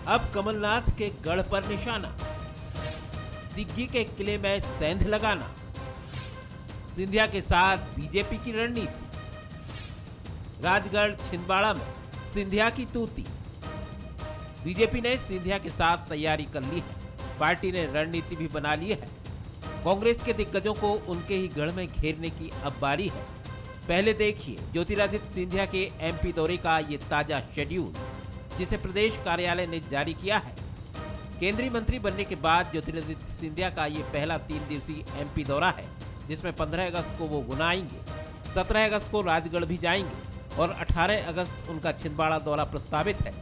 अब कमलनाथ के गढ़ पर निशाना, दिग्गी के किले में सेंध लगाना, सिंधिया के साथ बीजेपी की रणनीति, राजगढ़ छिंदवाड़ा में सिंधिया की तूती। बीजेपी ने सिंधिया के साथ तैयारी कर ली है, पार्टी ने रणनीति भी बना ली है। कांग्रेस के दिग्गजों को उनके ही गढ़ में घेरने की अब बारी है। पहले देखिए ज्योतिरादित्य सिंधिया के एमपी दौरे का ये ताजा शेड्यूल, जिसे प्रदेश कार्यालय ने जारी किया है। केंद्रीय मंत्री बनने के बाद ज्योतिरादित्य सिंधिया का ये पहला 3 दिवसीय एमपी दौरा है, जिसमें 15 अगस्त को वो गुना आएंगे, 17 अगस्त को राजगढ़ भी जाएंगे और 18 अगस्त उनका छिंदवाड़ा दौरा प्रस्तावित है।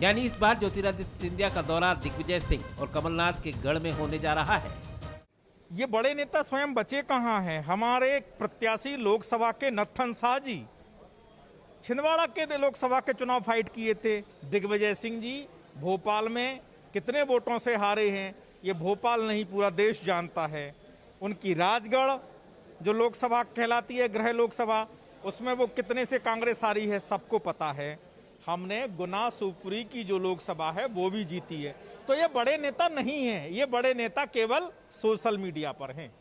यानी इस बार ज्योतिरादित्य सिंधिया का दौरा दिग्विजय सिंह और कमलनाथ के गढ़ में होने जा रहा है। ये बड़े नेता स्वयं बचे कहाँ हैं? हमारे प्रत्याशी लोकसभा के नत्थन शाह जी छिंदवाड़ा के लोकसभा के चुनाव फाइट किए थे। दिग्विजय सिंह जी भोपाल में कितने वोटों से हारे हैं ये भोपाल नहीं पूरा देश जानता है। उनकी राजगढ़ जो लोकसभा कहलाती है, गृह लोकसभा, उसमें वो कितने से कांग्रेस हारी है सबको पता है। हमने गुना शिवपुरी की जो लोकसभा है वो भी जीती है। तो ये बड़े नेता नहीं हैं, ये बड़े नेता केवल सोशल मीडिया पर हैं।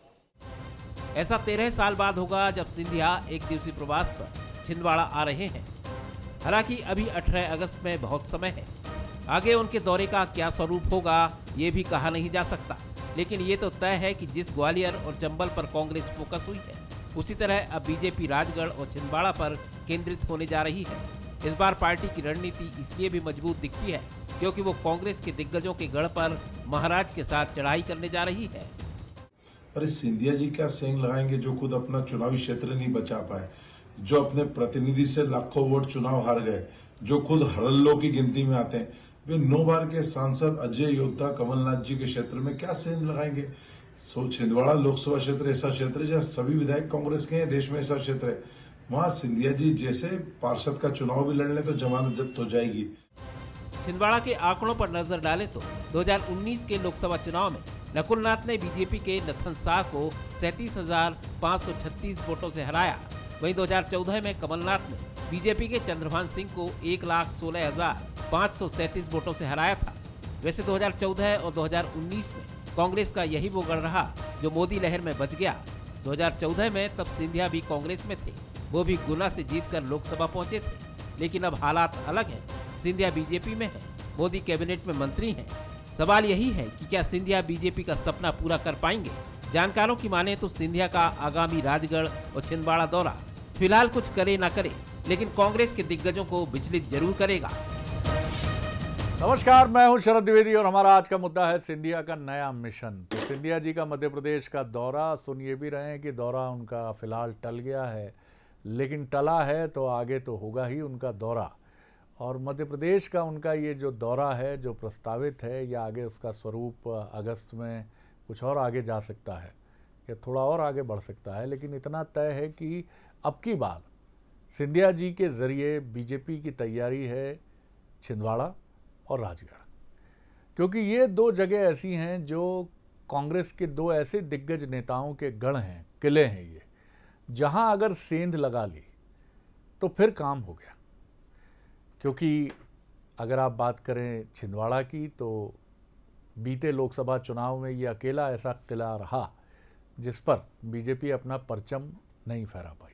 ऐसा 13 साल बाद होगा जब सिंधिया एक दिवसीय प्रवास पर छिंदवाड़ा आ रहे हैं। हालांकि अभी 18 अगस्त में बहुत समय है, आगे उनके दौरे का क्या स्वरूप होगा ये भी कहा नहीं जा सकता। लेकिन ये तो तय है कि जिस ग्वालियर और चंबल पर कांग्रेस फोकस हुई है, उसी तरह अब बीजेपी राजगढ़ और छिंदवाड़ा पर केंद्रित होने जा रही है। इस बार पार्टी की रणनीति इसलिए भी मजबूत दिखती है क्योंकि वो कांग्रेस के दिग्गजों के गढ़ पर महाराज के साथ चढ़ाई करने जा रही है। अरे सिंधिया जी क्या सेंग लगाएंगे जो खुद अपना चुनावी क्षेत्र नहीं बचा पाए, जो अपने प्रतिनिधि से लाखों वोट चुनाव हार गए, जो खुद हरल्लों की गिनती में आते हैं। वे 9 बार के सांसद अजय योद्धा कमलनाथ जी के क्षेत्र में क्या सेंग लगाएंगे? छिंदवाड़ा लोकसभा क्षेत्र ऐसा क्षेत्र है जहाँ सभी विधायक कांग्रेस के हैं, देश में ऐसा क्षेत्र है। वहाँ सिंधिया जी जैसे पार्षद का चुनाव भी लड़ ले तो जमानत जब्त हो जाएगी। छिंदवाड़ा के आंकड़ों पर नजर डालें तो 2019 के लोकसभा चुनाव में नकुलनाथ ने बीजेपी के नत्थन शाह को 37,536 वोटों से हराया। वहीं 2014 में कमलनाथ ने बीजेपी के चंद्रभान सिंह को 1,16,537 वोटों से हराया था। वैसे 2014 और 2019 में कांग्रेस का यही वो गढ़ रहा जो मोदी लहर में बच गया। 2014 में तब सिंधिया भी कांग्रेस में थे, वो भी गुना से जीतकर लोकसभा पहुंचे थे। लेकिन अब हालात अलग हैं, सिंधिया बीजेपी में है, मोदी कैबिनेट में मंत्री हैं। सवाल यही है कि क्या सिंधिया बीजेपी का सपना पूरा कर पाएंगे? जानकारों की माने तो सिंधिया का आगामी राजगढ़ और छिंदवाड़ा दौरा फिलहाल कुछ करे ना करे, लेकिन कांग्रेस के दिग्गजों को विचलित जरूर करेगा। नमस्कार, मैं हूं शरद द्विवेदी और हमारा आज का मुद्दा है सिंधिया का नया मिशन। तो सिंधिया जी का मध्य प्रदेश का दौरा, सुन ये भी रहे हैं कि दौरा उनका फिलहाल टल गया है, लेकिन टला है तो आगे तो होगा ही उनका दौरा। और मध्य प्रदेश का उनका ये जो दौरा है जो प्रस्तावित है, या आगे उसका स्वरूप अगस्त में कुछ और आगे जा सकता है या थोड़ा और आगे बढ़ सकता है। लेकिन इतना तय है कि अब की बार सिंधिया जी के ज़रिए बीजेपी की तैयारी है छिंदवाड़ा और राजगढ़, क्योंकि ये 2 जगह ऐसी हैं जो कांग्रेस के 2 ऐसे दिग्गज नेताओं के गढ़ हैं, किले हैं ये, जहां अगर सेंध लगा ली तो फिर काम हो गया। क्योंकि अगर आप बात करें छिंदवाड़ा की तो बीते लोकसभा चुनाव में ये अकेला ऐसा किला रहा जिस पर बीजेपी अपना परचम नहीं फहरा पाई,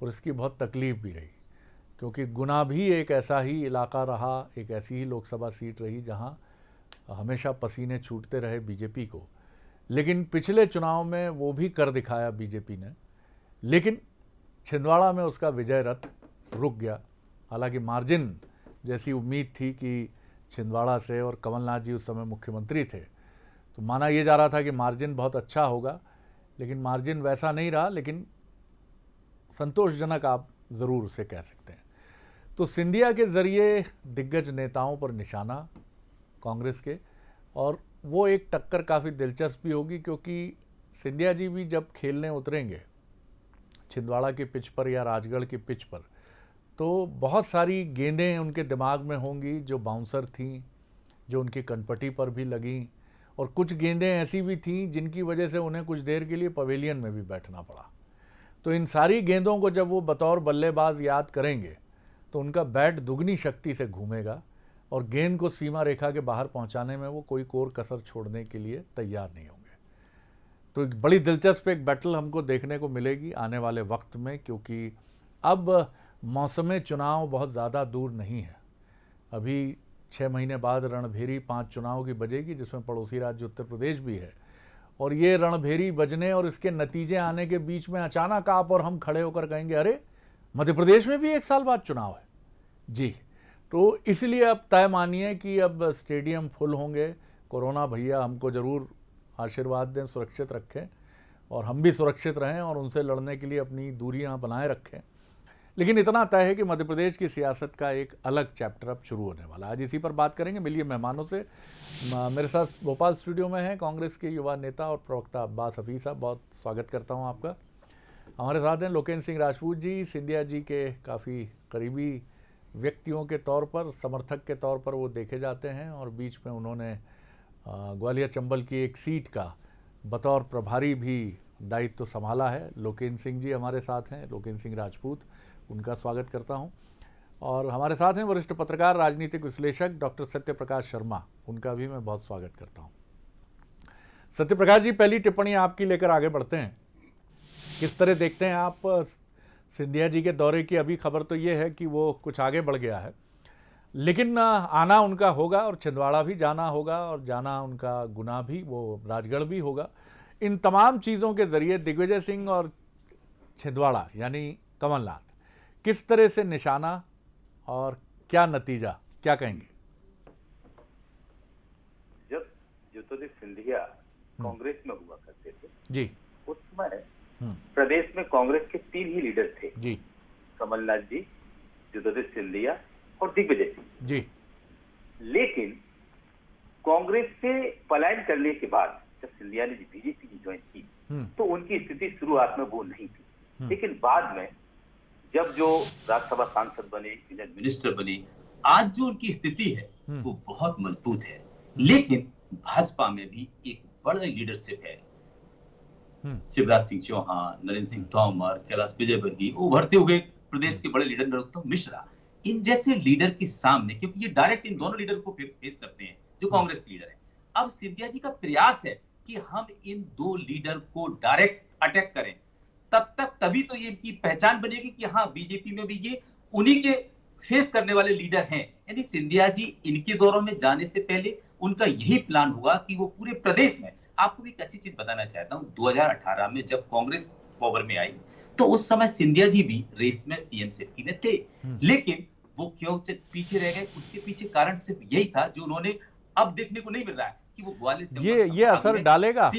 और इसकी बहुत तकलीफ भी रही। क्योंकि गुना भी एक ऐसा ही इलाका रहा, एक ऐसी ही लोकसभा सीट रही जहां हमेशा पसीने छूटते रहे बीजेपी को। लेकिन पिछले चुनाव में वो भी कर दिखाया बीजेपी ने, लेकिन छिंदवाड़ा में उसका विजय रथ रुक गया। हालांकि मार्जिन जैसी उम्मीद थी कि छिंदवाड़ा से, और कमलनाथ जी उस समय मुख्यमंत्री थे, तो माना यह जा रहा था कि मार्जिन बहुत अच्छा होगा, लेकिन मार्जिन वैसा नहीं रहा, लेकिन संतोषजनक आप ज़रूर उसे कह सकते हैं। तो सिंधिया के ज़रिए दिग्गज नेताओं पर निशाना कांग्रेस के, और वो एक टक्कर काफ़ी दिलचस्प भी होगी, क्योंकि सिंधिया जी भी जब खेलने उतरेंगे छिंदवाड़ा के पिच पर या राजगढ़ के पिच पर, तो बहुत सारी गेंदें उनके दिमाग में होंगी जो बाउंसर थीं, जो उनकी कनपटी पर भी लगीं, और कुछ गेंदें ऐसी भी थीं जिनकी वजह से उन्हें कुछ देर के लिए पवेलियन में भी बैठना पड़ा। तो इन सारी गेंदों को जब वो बतौर बल्लेबाज याद करेंगे तो उनका बैट दुगनी शक्ति से घूमेगा और गेंद को सीमा रेखा के बाहर पहुंचाने में वो कोई कोर कसर छोड़ने के लिए तैयार नहीं होंगे। तो एक बड़ी दिलचस्प एक बैटल हमको देखने को मिलेगी आने वाले वक्त में, क्योंकि अब मौसम चुनाव बहुत ज़्यादा दूर नहीं है। अभी 6 महीने बाद रणभेरी 5 चुनाव की बजेगी, जिसमें पड़ोसी राज्य उत्तर प्रदेश भी है। और ये रणभेरी बजने और इसके नतीजे आने के बीच में अचानक आप और हम खड़े होकर कहेंगे अरे मध्य प्रदेश में भी 1 साल बाद चुनाव है जी। तो इसलिए अब तय मानिए कि अब स्टेडियम फुल होंगे। कोरोना भैया हमको ज़रूर आशीर्वाद दें, सुरक्षित रखें और हम भी सुरक्षित रहें और उनसे लड़ने के लिए अपनी दूरियां बनाए रखें। लेकिन इतना तय है कि मध्य प्रदेश की सियासत का एक अलग चैप्टर अब शुरू होने वाला है। आज इसी पर बात करेंगे। मिलिए मेहमानों से। मेरे साथ भोपाल स्टूडियो में हैं कांग्रेस के युवा नेता और प्रवक्ता अब्बास हफीज साहब, बहुत स्वागत करता हूं आपका। हमारे साथ हैं लोकेन्द्र सिंह राजपूत जी, सिंधिया जी के काफ़ी करीबी व्यक्तियों के तौर पर, समर्थक के तौर पर वो देखे जाते हैं और बीच में उन्होंने ग्वालियर चंबल की एक सीट का बतौर प्रभारी भी दायित्व संभाला है। लोकेन्द्र सिंह जी हमारे साथ हैं, लोकेन्द्र सिंह राजपूत, उनका स्वागत करता हूं। और हमारे साथ हैं वरिष्ठ पत्रकार, राजनीतिक विश्लेषक डॉक्टर सत्यप्रकाश शर्मा, उनका भी मैं बहुत स्वागत करता हूं। सत्यप्रकाश जी, पहली टिप्पणी आपकी लेकर आगे बढ़ते हैं। किस तरह देखते हैं आप सिंधिया जी के दौरे की? अभी खबर तो ये है कि वो कुछ आगे बढ़ गया है, लेकिन आना उनका होगा और छिंदवाड़ा भी जाना होगा और जाना उनका गुना भी, वो राजगढ़ भी होगा। इन तमाम चीज़ों के जरिए दिग्विजय सिंह और छिंदवाड़ा यानी कमलनाथ किस तरह से निशाना और क्या नतीजा, क्या कहेंगे? जब ज्योतिरादित्य सिंधिया कांग्रेस में हुआ करते थे जी, उस समय प्रदेश में कांग्रेस के 3 ही लीडर थे जी, कमलनाथ जी, ज्योतिरादित्य सिंधिया और दिग्विजय सिंह जी। लेकिन कांग्रेस से पलायन करने के बाद जब सिंधिया ने बीजेपी की ज्वाइन की तो उनकी स्थिति शुरुआत में वो नहीं थी, लेकिन बाद में जब जो राज्यसभा सांसद बने, यूनियन मिनिस्टर बने, आज जो उनकी स्थिति है वो बहुत मजबूत है। लेकिन भाजपा में भी एक बड़ा लीडरशिप है। शिवराज सिंह चौहान, नरेंद्र सिंह तोमर, कैलाश विजयवर्गीय, उभरते हुए प्रदेश के बड़े लीडर नरोत्तम मिश्रा, इन जैसे लीडर के सामने, क्योंकि ये डायरेक्ट इन दोनों लीडर को फेस करते हैं जो कांग्रेस के लीडर है। अब सिंधिया जी का प्रयास है कि हम इन 2 लीडर को डायरेक्ट अटैक करें, तभी तो ये इनकी पहचान बनेगी कि हाँ बीजेपी में भी ये उन्हीं के फेस करने वाले लीडर हैं। यानी सिंधिया जी इनके दौरों में जाने से पहले उनका यही प्लान हुआ कि वो पूरे प्रदेश में, आपको भी एक अच्छी चीज बताना चाहता हूं, 2018 में जब कांग्रेस पावर में आई तो उस समय सिंधिया जी भी रेस में सीएम सिटी में थे, लेकिन वो क्यों पीछे रह गए? उसके पीछे कारण सिर्फ यही था जो उन्होंने अब देखने को नहीं मिल रहा है कि वो ग्वालियर ये असर डालेगा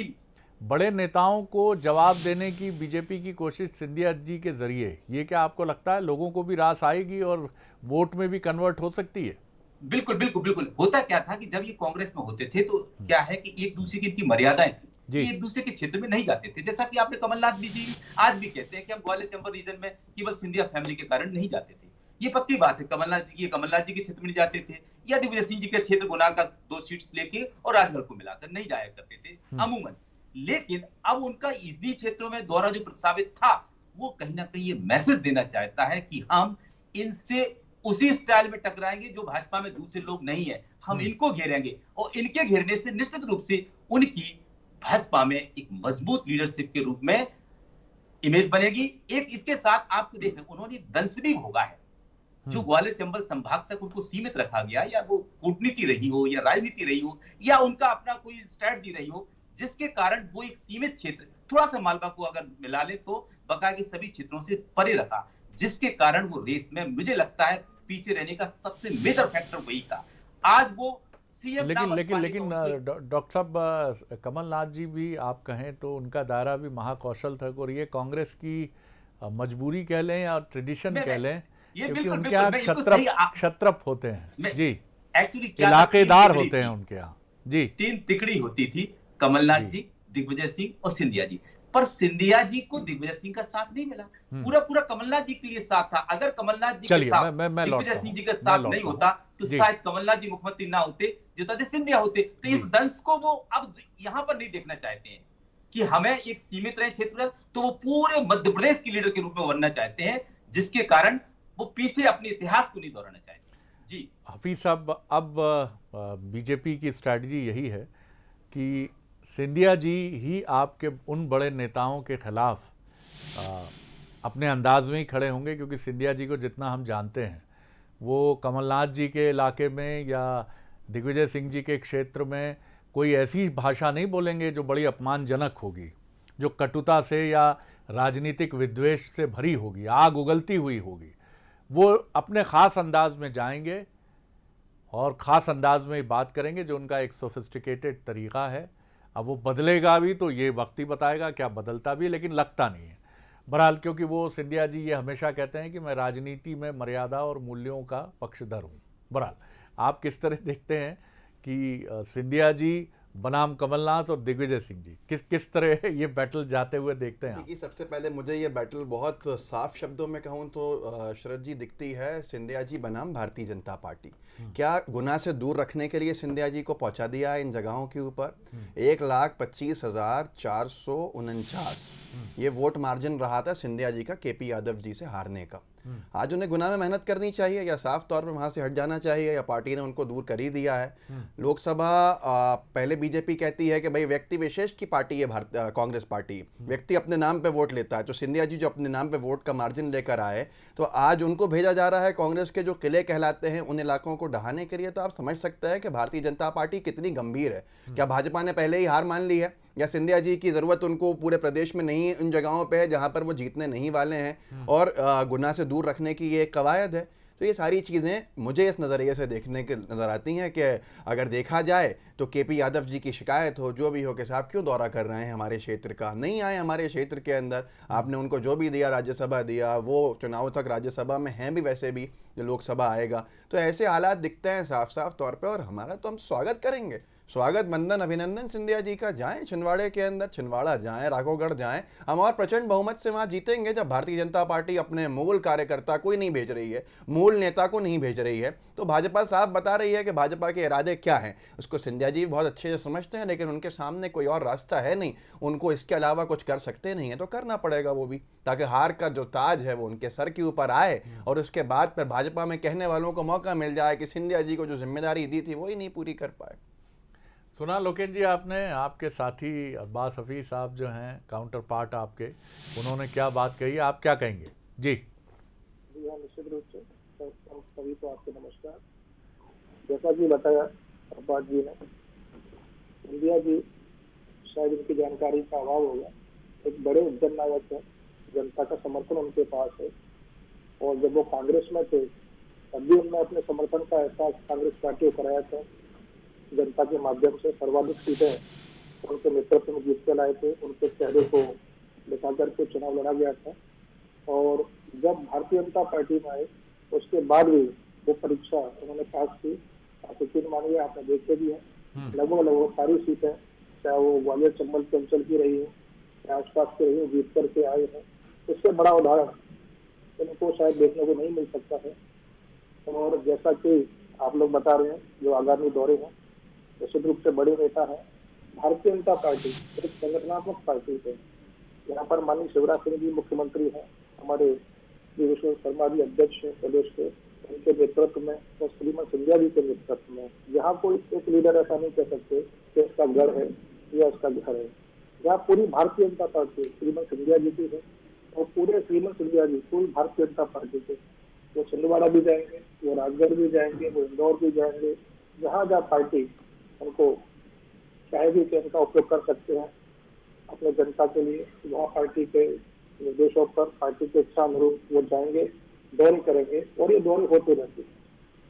बड़े नेताओं को जवाब देने की बीजेपी की कोशिश सिंधिया जी के जरिए। ये क्या आपको लगता है लोगों को भी रास आएगी और वोट में भी कन्वर्ट हो सकती है? बिल्कुल बिल्कुल बिल्कुल। होता क्या था कि जब ये कांग्रेस में होते थे तो क्या है कि एक दूसरे की इनकी मर्यादाएं थी, एक दूसरे के क्षेत्र में नहीं जाते थे। जैसा कि आपने कमलनाथ जी आज भी कहते हैं कि हम ग्वालियर चंबल रीजन में केवल सिंधिया फैमिली के कारण नहीं जाते थे। ये पक्की बात है। कमलनाथ जी के क्षेत्र में नहीं जाते थे या दिग्विजय सिंह जी के क्षेत्र गुना का 2 सीट्स लेके और राजगढ़ को मिलाकर नहीं जाया करते थे अमूमन। लेकिन अब उनका इसी क्षेत्रों में दौरा जो प्रस्तावित था वो कहीं ना कहीं ये मैसेज देना चाहता है कि हम इनसे उसी स्टाइल में टकराएंगे जो भाजपा में दूसरे लोग नहीं है, हम इनको घेरेंगे और इनके घेरने से निश्चित रूप से उनकी भाजपा में एक मजबूत लीडरशिप के रूप में इमेज बनेगी। एक इसके साथ आपको देखें, उन्होंने दंश भी भोगा है जो ग्वालियर चंबल संभाग तक उनको सीमित रखा गया, या वो कूटनीति रही हो या राजनीति रही हो या उनका अपना कोई स्ट्रैटेजी रही हो, जिसके कारण वो एक सीमित क्षेत्र, थोड़ा सा मालवा को अगर मिला ले तो बकाया के सभी क्षेत्रों से परे रखा, जिसके कारण वो रेस में मुझे लगता है पीछे रहने का सबसे मेजर फैक्टर वही था। आज वो सीएम लेकिन डॉक्टर साहब, कमलनाथ जी भी आप कहें तो उनका दायरा भी महाकौशल था और ये कांग्रेस की मजबूरी कह लें या ट्रेडिशन कह लें, क्योंकि उनके यहाँ क्षत्रप होते हैं जी, एक्चुअली इलाकेदार होते हैं उनके यहाँ जी। 3 तिकड़ी होती थी, कमलनाथ जी, दिग्विजय सिंह और सिंधिया जी। पर सिंधिया जी को दिग्विजय सिंह का साथ नहीं मिला, पूरा कमलनाथ जी के लिए साथ था। अगर कमलनाथ जी के साथ दिग्विजय सिंह जी का साथ नहीं होता तो शायद कमलनाथ जी मुख्यमंत्री ना होते, ज्योतिरादित्य सिंधिया होते। तो इस दंश को वो अब यहाँ पर नहीं देखना चाहते हैं कि हमें एक सीमित रहे क्षेत्र, तो वो पूरे मध्य प्रदेश के लीडर के रूप में उभरना चाहते हैं, जिसके कारण वो पीछे अपने इतिहास को नहीं दोहराना चाहते। जी हफीज साहब, अब बीजेपी की स्ट्रैटेजी यही है कि सिंधिया जी ही आपके उन बड़े नेताओं के खिलाफ अपने अंदाज में ही खड़े होंगे, क्योंकि सिंधिया जी को जितना हम जानते हैं वो कमलनाथ जी के इलाके में या दिग्विजय सिंह जी के क्षेत्र में कोई ऐसी भाषा नहीं बोलेंगे जो बड़ी अपमानजनक होगी, जो कटुता से या राजनीतिक विद्वेष से भरी होगी, आग उगलती हुई होगी। वो अपने ख़ास अंदाज में जाएंगे और ख़ास अंदाज में बात करेंगे, जो उनका एक सोफिस्टिकेटेड तरीक़ा है। अब वो बदलेगा भी तो ये वक्त ही बताएगा, क्या बदलता भी, लेकिन लगता नहीं है बहरहाल, क्योंकि वो सिंधिया जी ये हमेशा कहते हैं कि मैं राजनीति में मर्यादा और मूल्यों का पक्षधर हूँ। बहरहाल आप किस तरह देखते हैं कि सिंधिया जी बनाम कमलनाथ और दिग्विजय सिंह जी किस तरह ये बैटल जाते हुए देखते हैं? देखिए, सबसे पहले मुझे ये बैटल बहुत साफ शब्दों में कहूँ तो शरद जी दिखती है सिंधिया जी बनाम भारतीय जनता पार्टी। क्या गुनाह से दूर रखने के लिए सिंधिया जी को पहुंचा दिया है इन जगहों के ऊपर। 1,25,449 ये वोट मार्जिन रहा था सिंधिया जी का केपी यादव जी से हारने का। आज उन्हें गुनाह में मेहनत करनी चाहिए या साफ तौर पर वहां से हट जाना चाहिए, या पार्टी ने उनको दूर कर ही दिया है। लोकसभा पहले बीजेपी कहती है कि भाई व्यक्ति विशेष की पार्टी है कांग्रेस पार्टी, व्यक्ति अपने नाम पे वोट लेता है। तो सिंधिया जी जो अपने नाम पे वोट का मार्जिन लेकर आए, तो आज उनको भेजा जा रहा है कांग्रेस के जो किले कहलाते हैं उन इलाकों को ढहाने के लिए। तो आप समझ सकते हैं कि भारतीय जनता पार्टी कितनी गंभीर है। क्या भाजपा ने पहले ही हार मान ली है, या सिंधिया जी की ज़रूरत उनको पूरे प्रदेश में नहीं है, उन जगहों पे है जहां पर वो जीतने नहीं वाले हैं, और गुनाह से दूर रखने की ये एक कवायद है। तो ये सारी चीज़ें मुझे इस नज़रिए से देखने के नज़र आती हैं कि अगर देखा जाए तो केपी यादव जी की शिकायत हो, जो भी हो, कि साहब क्यों दौरा कर रहे हैं हमारे क्षेत्र का, नहीं आए हमारे क्षेत्र के अंदर, आपने उनको जो भी दिया राज्यसभा दिया, वो चुनाव तक राज्यसभा में हैं भी, वैसे भी जो लोकसभा आएगा। तो ऐसे हालात दिखते हैं साफ साफ तौर पर, और हमारा तो हम स्वागत करेंगे, स्वागत वंदन अभिनंदन सिंधिया जी का। जाएं छिंदवाड़े के अंदर, छिंदवाड़ा जाएं, राघवगढ़ जाएं, हम और प्रचंड बहुमत से वहां जीतेंगे। जब भारतीय जनता पार्टी अपने मूल कार्यकर्ता कोई नहीं भेज रही है, मूल नेता को नहीं भेज रही है, तो भाजपा साफ बता रही है कि भाजपा के इरादे क्या हैं। उसको सिंधिया जी बहुत अच्छे से समझते हैं, लेकिन उनके सामने कोई और रास्ता है नहीं, उनको इसके अलावा कुछ कर सकते नहीं है, तो करना पड़ेगा वो भी, ताकि हार का जो ताज है वो उनके सर के ऊपर आए, और उसके बाद फिर भाजपा में कहने वालों को मौका मिल जाए कि सिंधिया जी को जो जिम्मेदारी दी थी वही नहीं पूरी कर पाए। सुना लोकेन जी आपने, आपके साथी अब्बास हफीज साहब जो हैं काउंटर पार्ट आपके, उन्होंने क्या बात कही, आप क्या कहेंगे? जी हाँ, निश्चित रूप से सभी को आपको नमस्कार। जैसा कि बताया अब्बास जी ने, सिंधिया जी शायद उनकी जानकारी का अभाव होगा, एक बड़े जननायक है, जनता का समर्थन उनके पास है, और जब वो कांग्रेस में थे तब भी उन्होंने अपने समर्थन का एहसास कांग्रेस पार्टी को कराया था। जनता के माध्यम से सर्वाधिक सीटें उनके नेतृत्व में जीत के लाए थे, उनके चेहरे को दिखा करके चुनाव लड़ा गया था। और जब भारतीय जनता पार्टी में आए उसके बाद भी वो परीक्षा उन्होंने पास की, आप यकीन मानिए, आपने देखे भी है, लगभग सारी सीटें, चाहे वो ग्वालियर चंबल के अंचल की रही है, चाहे आसपास की रही है, जीत करके आए हैं। इससे बड़ा उदाहरण इनको शायद देखने को नहीं मिल सकता है। और जैसा कि आप लोग बता रहे हैं, जो आगामी दौरे हैं, निश्चित रूप से बड़े नेता है। भारतीय जनता पार्टी एक संगठनात्मक पार्टी है। यहाँ पर माननीय शिवराज सिंह जी मुख्यमंत्री हैं, हमारे विष्णु शर्मा जी अध्यक्ष हैं प्रदेश के, उनके नेतृत्व में, और श्रीमती सिंधिया जी के नेतृत्व में। यहाँ कोई एक लीडर ऐसा नहीं कह सकते कि इसका गढ़ है या इसका घर है। यहाँ पूरी भारतीय जनता पार्टी श्रीमती सिंधिया जी की है, और पूरे श्रीमती सिंधिया जी पूरी भारतीय जनता पार्टी के। वो छिंदवाड़ा भी जाएंगे, वो राजगढ़ भी जाएंगे, वो इंदौर भी जाएंगे, जहाँ जहाँ पार्टी उनको चाहे भी कि इनका उपयोग कर सकते हैं अपने जनता के लिए, वहाँ पार्टी के निर्देशों पर, पार्टी के इच्छा अनुरूप वो जाएंगे, दौरे करेंगे, और ये दौरे होते रहते हैं,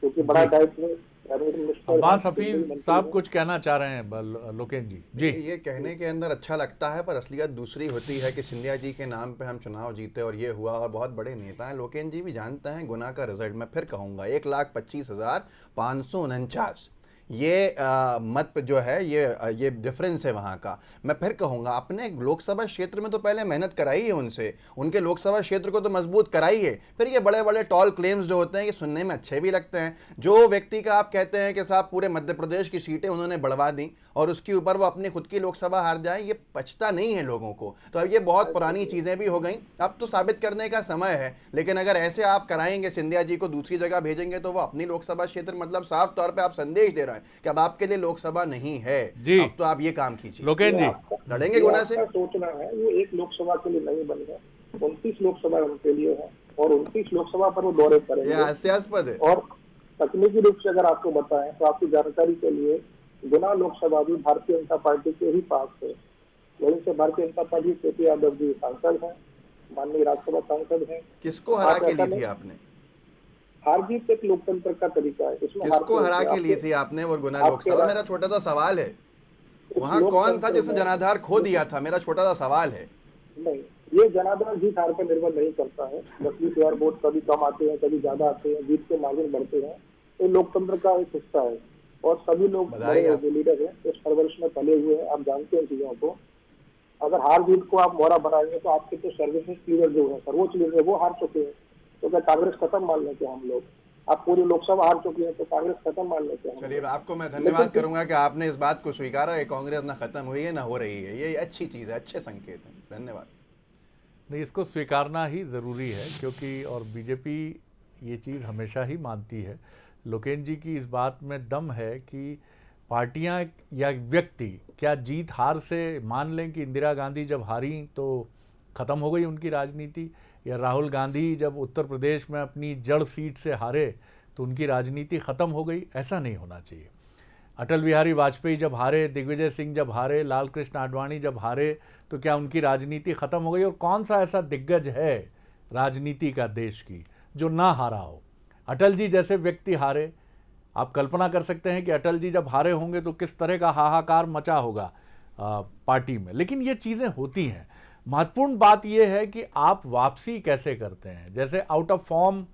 क्योंकि बड़ा दायित्व। अब्बास हफीज साहब कुछ कहना चाह रहे हैं लोकेन जी? जी, ये कहने के अंदर अच्छा लगता है, पर असलियत दूसरी होती है कि सिंधिया जी के नाम पे हम चुनाव जीते और ये हुआ, और बहुत बड़े नेता हैं। लोकेन जी भी जानते हैं गुना का रिजल्ट। मैं फिर कहूँगा 1,25,549, ये मत जो है ये डिफरेंस है वहाँ का। मैं फिर कहूँगा, अपने लोकसभा क्षेत्र में तो पहले मेहनत कराई है उनसे, उनके लोकसभा क्षेत्र को तो मजबूत कराई है। फिर ये बड़े बड़े टॉल क्लेम्स जो होते हैं ये सुनने में अच्छे भी लगते हैं। जो व्यक्ति का आप कहते हैं कि साहब पूरे मध्य प्रदेश की सीटें उन्होंने बढ़वा दी और उसके ऊपर वो अपनी खुद की लोकसभा हार जाए, ये पछता नहीं है लोगों को। तो अब ये बहुत पुरानी चीज़ें भी हो गई, अब तो साबित करने का समय है। लेकिन अगर ऐसे आप कराएंगे, सिंधिया जी को दूसरी जगह भेजेंगे, तो वो अपनी लोकसभा क्षेत्र मतलब साफ तौर पे आप संदेश दे रहे हैं कि अब आपके लिए लोकसभा नहीं है जी। अब तो आप ये काम कीजिए। लोकेन जी लड़ेंगे गुना से। सोचना है वो एक लोकसभा के लिए नहीं बन गया, 29 लोकसभा उनके लिए है और 29 लोकसभा पर वो दौरे करेंगे। हास्यास्पद है। और तकनीकी रूप से अगर आपको बताएं तो आपकी जानकारी के लिए गुना लोकसभा भी भारतीय जनता पार्टी के ही पास है। वहीं से भारतीय जनता पार्टी केपी यादव जी सांसद हैं, माननीय राज्यसभा सांसद हैं। किसको हरा के ली थी आपने? हार जीत एक लोकतंत्र का तरीका है। इसमें किसको हरा के ली थी आपने वो गुना लोकसभा? मेरा छोटा सा सवाल है, वहाँ कौन था जिसने जनाधार खो दिया था? मेरा छोटा सा सवाल है। नहीं, ये जनाधार जीत हार पर निर्भर नहीं करता है। 10-20 वोट कभी कम आते हैं, कभी ज्यादा आते हैं, जीत के मार्जिन बढ़ते हैं। ये लोकतंत्र का एक हिस्सा है और सभी लोग जो लीडर है इस परवरिश में पले हुए हैं, आप जानते हैं चीजों को। अगर हार जीत को आप मोहरा बनाएंगे तो आपके तो सर्वश्रेष्ठ लीडर जो है, सर्वोच्च लीडर, वो हार चुके हैं। तो क्या कांग्रेस खत्म मान लेते हैं हम लोग? आप पूरी लोकसभा हार चुकी है तो कांग्रेस खत्म मान लेते हैं। चलिए, आपको मैं धन्यवाद करूंगा कि आपने इस बात को स्वीकारा है, कांग्रेस ना खत्म हुई है ना हो रही है। ये अच्छी चीज है, अच्छे संकेत हैं। धन्यवाद। नहीं, इसको स्वीकारना ही ज़रूरी है क्योंकि और बीजेपी ये चीज़ हमेशा ही मानती है। लोकेन जी की इस बात में दम है कि पार्टियां या व्यक्ति क्या जीत हार से मान लें कि इंदिरा गांधी जब हारी तो ख़त्म हो गई उनकी राजनीति, या राहुल गांधी जब उत्तर प्रदेश में अपनी जड़ सीट से हारे तो उनकी राजनीति ख़त्म हो गई। ऐसा नहीं होना चाहिए। अटल बिहारी वाजपेयी जब हारे, दिग्विजय सिंह जब हारे, लाल कृष्ण आडवाणी जब हारे तो क्या उनकी राजनीति ख़त्म हो गई? और कौन सा ऐसा दिग्गज है राजनीति का देश की जो ना हारा हो? अटल जी जैसे व्यक्ति हारे, आप कल्पना कर सकते हैं कि अटल जी जब हारे होंगे तो किस तरह का हाहाकार मचा होगा पार्टी में। लेकिन ये चीज़ें होती हैं। महत्वपूर्ण बात यह है कि आप वापसी कैसे करते हैं। जैसे आउट ऑफ फॉर्म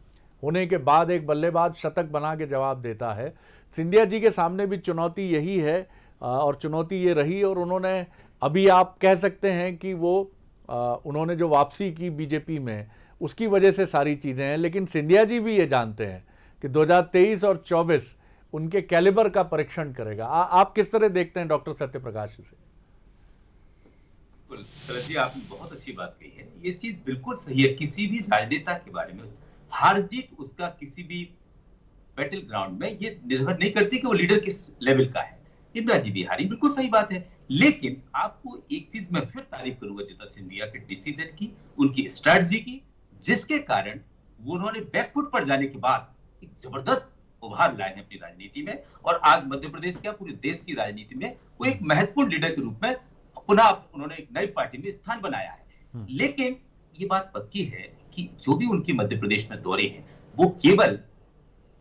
होने के बाद एक बल्लेबाज शतक बना के जवाब देता है, सिंधिया जी के सामने भी चुनौती यही है और चुनौती ये रही। और उन्होंने अभी आप कह सकते हैं कि वो उन्होंने जो वापसी की बीजेपी में उसकी वजह से सारी चीज़ें हैं। लेकिन सिंधिया जी भी ये जानते हैं कि 2023 और 24 उनके कैलिबर का परीक्षण करेगा। आप किस तरह देखते हैं डॉक्टर सत्यप्रकाश से? शरद जी, आपने बहुत अच्छी बात कही है। ये चीज बिल्कुल सही है। किसी भी राजनेता के बारे में हार जीत उसका किसी भी बैटल ग्राउंड में ये निर्भर नहीं करती कि वो लीडर किस लेवल का है। इंदिरा जी भी हारी, बिल्कुल सही बात है। लेकिन आपको एक चीज मैं फिर तारीफ करूंगा ज्योतिरादित्य सिंधिया के डिसीजन की, उनकी स्ट्रैटेजी की, जिसके कारण वो उन्होंने बैकफुट पर जाने के बाद एक जबरदस्त उभार लाए हैं अपनी राजनीति में। और आज मध्य प्रदेश क्या पूरे देश की राजनीति में वो एक महत्वपूर्ण लीडर के रूप में पुनः उन्होंने एक नई पार्टी में स्थान बनाया है। लेकिन ये बात पक्की है कि जो भी उनके मध्य प्रदेश में दौरे हैं वो केवल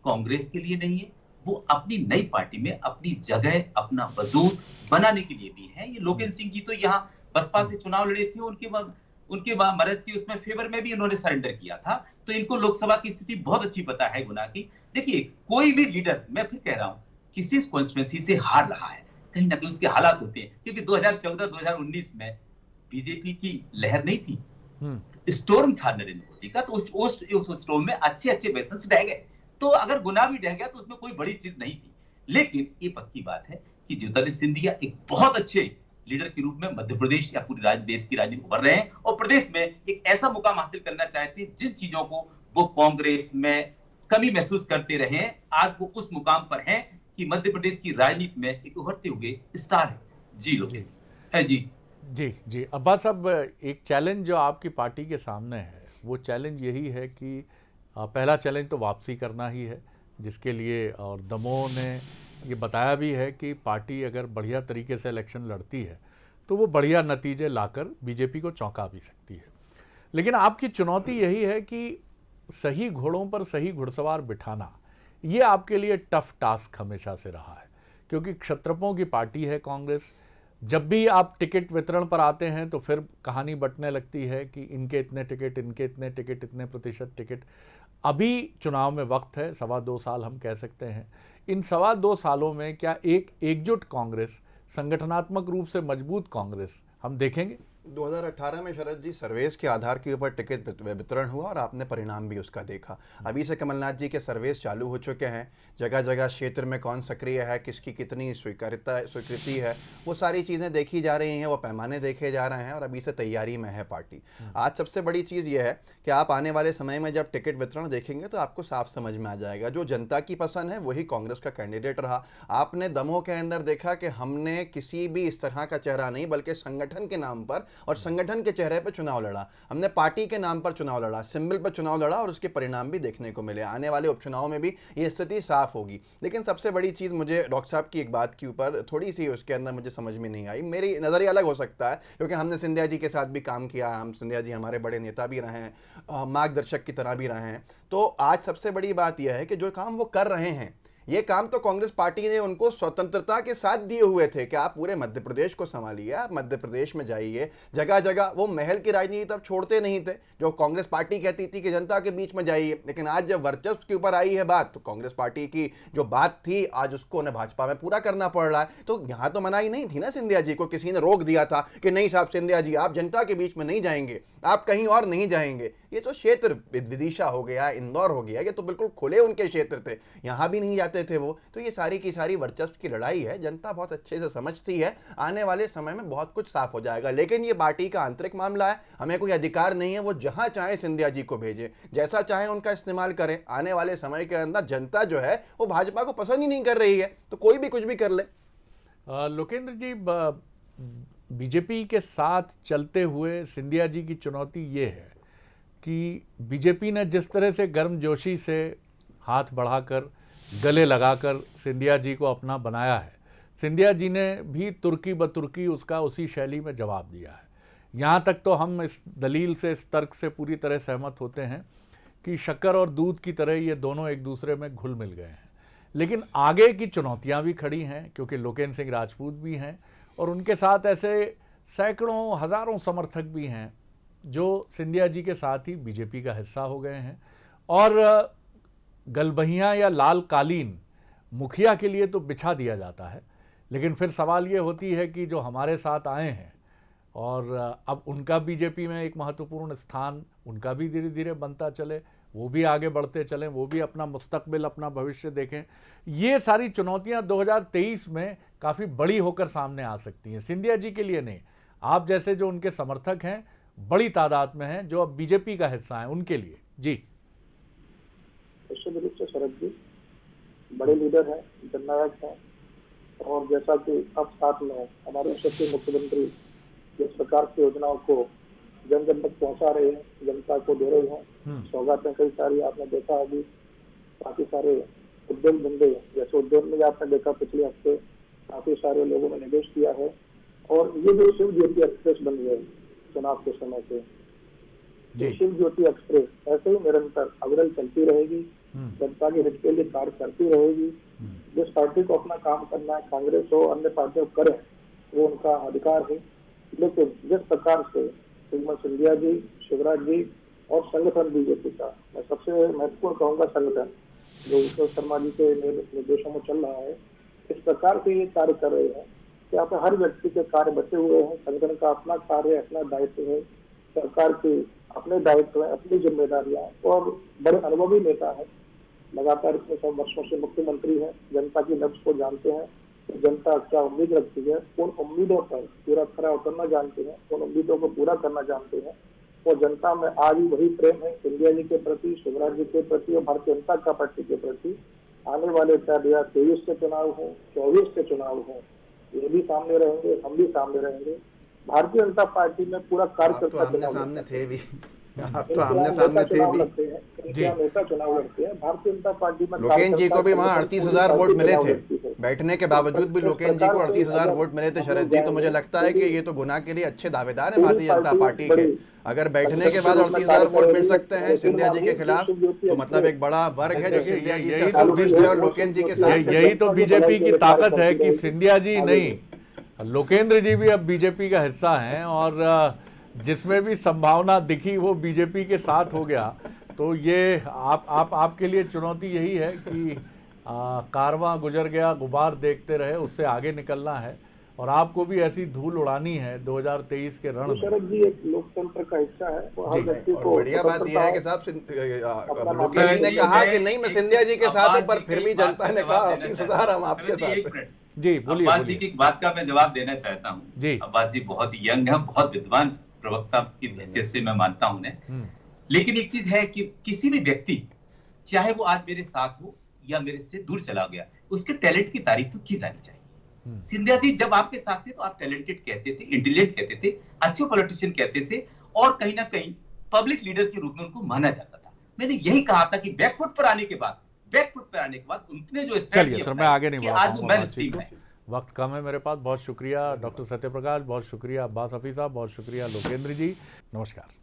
कांग्रेस के लिए नहीं है, वो अपनी नई पार्टी में अपनी जगह, अपना वजूद बनाने के लिए भी है। ये लोकेन सिंह जी तो यहाँ बसपा से चुनाव लड़े थे, उनके मर्ज की उसमें फेवर में भी इन्होंने सरेंडर किया था। तो इनको लोकसभा की स्थिति बहुत अच्छी पता है गुना की। देखिए, कोई भी लीडर, मैं फिर कह रहा हूं, किसी कॉन्स्टिट्यूएंसी से हार रहा है, कहीं ना कहीं उसके हालात होते हैं। क्योंकि 2014-2019 में बीजेपी की लहर नहीं थी, स्टॉर्म था नरेंद्र मोदी का, तो उस स्टॉर्म में अच्छे बेसन्स ढह गए। तो अगर गुना भी ढह गया तो उसमें कोई बड़ी चीज नहीं थी। लेकिन ये पक्की बात है कि ज्योतिरादित्य सिंधिया एक बहुत अच्छे लीडर के रूप में मध्य प्रदेश या पूरे देश की राजनीति उभर रहे हैं और प्रदेश में एक ऐसा मुकाम हासिल करना चाहते हैं जिन चीजों को वो कांग्रेस में कमी महसूस करते रहे हैं, आज वो उस मुकाम पर हैं कि मध्य प्रदेश की राजनीति में एक उभरते हुए स्टार है। जी लोग है जी जी जी। अब्बास साहब, एक चैलेंज जो आपकी पार्टी के सामने है वो चैलेंज यही है कि पहला चैलेंज तो वापसी करना ही है, जिसके लिए और दमोह ने ये बताया भी है कि पार्टी अगर बढ़िया तरीके से इलेक्शन लड़ती है तो वो बढ़िया नतीजे लाकर बीजेपी को चौंका भी सकती है। लेकिन आपकी चुनौती यही है कि सही घोड़ों पर सही घुड़सवार बिठाना, ये आपके लिए टफ टास्क हमेशा से रहा है, क्योंकि क्षत्रपों की पार्टी है कांग्रेस। जब भी आप टिकट वितरण पर आते हैं तो फिर कहानी बंटने लगती है कि इनके इतने टिकट, इनके इतने टिकट, इतने प्रतिशत टिकट। अभी चुनाव में वक्त है, 2.25 साल हम कह सकते हैं। इन 2.25 सालों में क्या एक एकजुट कांग्रेस, संगठनात्मक रूप से मजबूत कांग्रेस हम देखेंगे? 2018 में शरद जी सर्वेस के आधार के ऊपर टिकट वितरण हुआ और आपने परिणाम भी उसका देखा। अभी से कमलनाथ जी के सर्वेस चालू हो चुके हैं, जगह जगह क्षेत्र में कौन सक्रिय है, किसकी कितनी स्वीकृति है, वो सारी चीज़ें देखी जा रही हैं, वो पैमाने देखे जा रहे हैं और अभी से तैयारी में है पार्टी। आज सबसे बड़ी चीज़ ये है कि आप आने वाले समय में जब टिकट वितरण देखेंगे तो आपको साफ समझ में आ जाएगा, जो जनता की पसंद है वही कांग्रेस का कैंडिडेट रहा। आपने दमोह के अंदर देखा कि हमने किसी भी इस तरह का चेहरा नहीं, बल्कि संगठन के नाम पर और संगठन के चेहरे पर चुनाव लड़ा। हमने पार्टी के नाम पर चुनाव लड़ा, सिंबल पर चुनाव लड़ा और उसके परिणाम भी देखने को मिले। आने वाले उपचुनाव में भी ये स्थिति साफ होगी। लेकिन सबसे बड़ी चीज़ मुझे डॉक्टर साहब की एक बात के ऊपर थोड़ी सी उसके अंदर मुझे समझ में नहीं आई। मेरी नज़रिया अलग हो सकता है क्योंकि हमने सिंधिया जी के साथ भी काम किया, हम सिंधिया जी हमारे बड़े नेता भी रहे हैं, मार्गदर्शक की तरह भी रहे हैं। तो आज सबसे बड़ी बात यह है कि जो काम वो कर रहे हैं, ये काम तो कांग्रेस पार्टी ने उनको स्वतंत्रता के साथ दिए हुए थे कि आप पूरे मध्य प्रदेश को संभालिए, आप मध्य प्रदेश में जाइए, जगह जगह। वो महल की राजनीति तब छोड़ते नहीं थे, जो कांग्रेस पार्टी कहती थी कि जनता के बीच में जाइए। लेकिन आज जब वर्चस्व के ऊपर आई है बात, तो कांग्रेस पार्टी की जो बात थी आज उसको उन्हें भाजपा में पूरा करना पड़ रहा है। तो यहाँ तो मनाही नहीं थी ना सिंधिया जी को, किसी ने रोक दिया था कि नहीं साहब सिंधिया जी आप जनता के बीच में नहीं जाएंगे, आप कहीं और नहीं जाएंगे। ये तो क्षेत्र विदिशा हो गया, इंदौर हो गया, ये तो बिल्कुल खुले उनके क्षेत्र थे, यहाँ भी नहीं जाते थे वो। तो ये सारी की सारी वर्चस्व की लड़ाई है, जनता बहुत अच्छे से समझती है। आने वाले समय में बहुत कुछ साफ हो जाएगा। लेकिन ये पार्टी का आंतरिक मामला है, हमें कोई अधिकार नहीं है वो जहां चाहे सिंधिया जी को भेजें, जैसा चाहे उनका इस्तेमाल करें। आने वाले समय के अंदर जनता जो है वो भाजपा को पसंद ही नहीं कर रही है, तो कोई भी कुछ भी कर ले। लोकेंद्र जी, बीजेपी के साथ चलते हुए सिंधिया जी की चुनौती ये है कि बीजेपी ने जिस तरह से गर्मजोशी से हाथ बढ़ाकर, गले लगाकर सिंधिया जी को अपना बनाया है, सिंधिया जी ने भी तुर्की ब तुर्की उसका उसी शैली में जवाब दिया है। यहाँ तक तो हम इस दलील से, इस तर्क से पूरी तरह सहमत होते हैं कि शक्कर और दूध की तरह ये दोनों एक दूसरे में घुल मिल गए हैं। लेकिन आगे की चुनौतियाँ भी खड़ी हैं, क्योंकि लोकेंद्र सिंह राजपूत भी हैं और उनके साथ ऐसे सैकड़ों हज़ारों समर्थक भी हैं जो सिंधिया जी के साथ ही बीजेपी का हिस्सा हो गए हैं। और गलबहियाँ या लाल कालीन मुखिया के लिए तो बिछा दिया जाता है, लेकिन फिर सवाल ये होती है कि जो हमारे साथ आए हैं और अब उनका बीजेपी में एक महत्वपूर्ण स्थान उनका भी धीरे धीरे बनता चले, वो भी आगे बढ़ते चलें, वो भी अपना मुस्तकबिल, अपना भविष्य देखें। ये सारी चुनौतियां 2023 में काफ़ी बड़ी होकर सामने आ सकती हैं। सिंधिया जी के लिए नहीं, आप जैसे जो उनके समर्थक हैं बड़ी तादाद में हैं, जो अब बीजेपी का हिस्सा हैं, उनके लिए। जी निश्चित रूप से शरद जी बड़े लीडर हैं, जननायक हैं, और जैसा कि अब साथ में हमारे यशस्वी मुख्यमंत्री जिस प्रकार की योजनाओं को जन जन तक पहुंचा रहे हैं, जनता को दे रहे हैं, सौगातें कई सारी आपने देखा अभी, काफी सारे उद्यम धंधे, जैसे उद्यम में आपने देखा पिछले हफ्ते काफी सारे लोगों ने निवेश किया है। और ये जो शिव ज्योति एक्सप्रेस बन गई चुनाव के समय से, शिव ज्योति एक्सप्रेस ऐसे ही निरंतर अविरल चलती रहेगी, जनता के हित के लिए कार्य करती रहेगी। जिस पार्टी को अपना काम करना है, कांग्रेस हो अन्य पार्टियों करें, वो उनका अधिकार है। लेकिन जिस प्रकार से श्रीमती सिंधिया जी, शिवराज जी और संगठन बीजेपी का, मैं सबसे महत्वपूर्ण कहूँगा संगठन जो विष्णु शर्मा जी के निर्देशों में चल रहा है, इस प्रकार से ये कार्य कर रहे हैं कि यहाँ पर हर व्यक्ति के कार्य बचे हुए हैं। संगठन का अपना कार्य, अपना दायित्व है, सरकार के अपने दायित्व है, अपनी जिम्मेदारियां, और बड़े अनुभवी नेता है, लगातार इतने सब वर्षों से मुख्यमंत्री हैं, जनता की नब्ज को जानते हैं, तो जनता क्या उम्मीद रखती है, उन उम्मीदों पर पूरा खरा उतरना जानते हैं, उन उम्मीदों को पूरा करना जानते हैं। और जनता में आज भी वही प्रेम है सिंधिया जी के प्रति, शिवराज जी के प्रति और भारतीय जनता पार्टी के प्रति। आने वाले 2023 के चुनाव हो, 24 के चुनाव हो, ये भी सामने रहेंगे, हम भी सामने रहेंगे। भारतीय जनता पार्टी में पूरा कार्यकर्ता सामने थे भी, आप तो आमने सामने थे भी, नेता चुनाव लड़ते हैं भारतीय जनता पार्टी में। लोकेंद्र जी को भी वहाँ 38,000 वोट मिले थे, बैठने के बावजूद भी लोकेंद्र जी को 38,000 वोट मिले थे शरद जी। तो मुझे लगता है कि ये तो गुनाह के लिए अच्छे दावेदार है भारतीय जनता पार्टी के। अगर बैठने के बाद 38,000 वोट मिल सकते हैं सिंधिया जी के खिलाफ, तो मतलब एक बड़ा वर्ग है जो सिंधिया जी से संतुष्ट है और लोकेंद्र जी के साथ। यही तो बीजेपी की ताकत है कि सिंधिया जी नहीं, लोकेंद्र जी भी अब बीजेपी का हिस्सा हैं और जिसमें भी संभावना दिखी वो बीजेपी के साथ हो गया। तो ये आपके लिए चुनौती यही है कि कारवां गुजर गया, गुबार देखते रहे, उससे आगे निकलना है और आपको भी ऐसी धूल उड़ानी है 2023 के रण में। शरद जी एक लोकतंत्र का हिस्सा है, वो हर व्यक्ति और को बढ़िया बात यह है कि साहब लोकेश जी ने कहा कि नहीं मैं सिंधिया जी के साथ हूं, पर फिर भी जनता ने कहा 38,000 हम आपके साथ। जी बोलिए। अब्बास जी की बात का मैं जवाब देना चाहता हूँ जी। अब्बास जी बहुत यंग है, बहुत विद्वान प्रवक्ता की हैसियत से मैं मानता हूँ उन्हें, लेकिन एक चीज है कि किसी भी व्यक्ति चाहे वो आज मेरे साथ हो या मेरे से दूर चला गया, उसके टैलेंट की तारीफ तो की जानी चाहिए। सिंधिया जी जब आपके साथ थे तो आप टैलेंटेड कहते थे, इंटेलिजेंट कहते थे, अच्छे पॉलिटिशियन कहते थे और कहीं ना कहीं पब्लिक लीडर के रूप में उनको माना जाता था। मैंने यही कहा था कि बैकफुट पर आने के बाद उनने जो चलिए सर मैं आगे नहीं बढ़ा, वक्त कम है मेरे पास। बहुत शुक्रिया डॉक्टर सत्यप्रकाश, बहुत शुक्रिया अब्बास हफीज साहब, बहुत शुक्रिया लोकेंद्र जी, नमस्कार।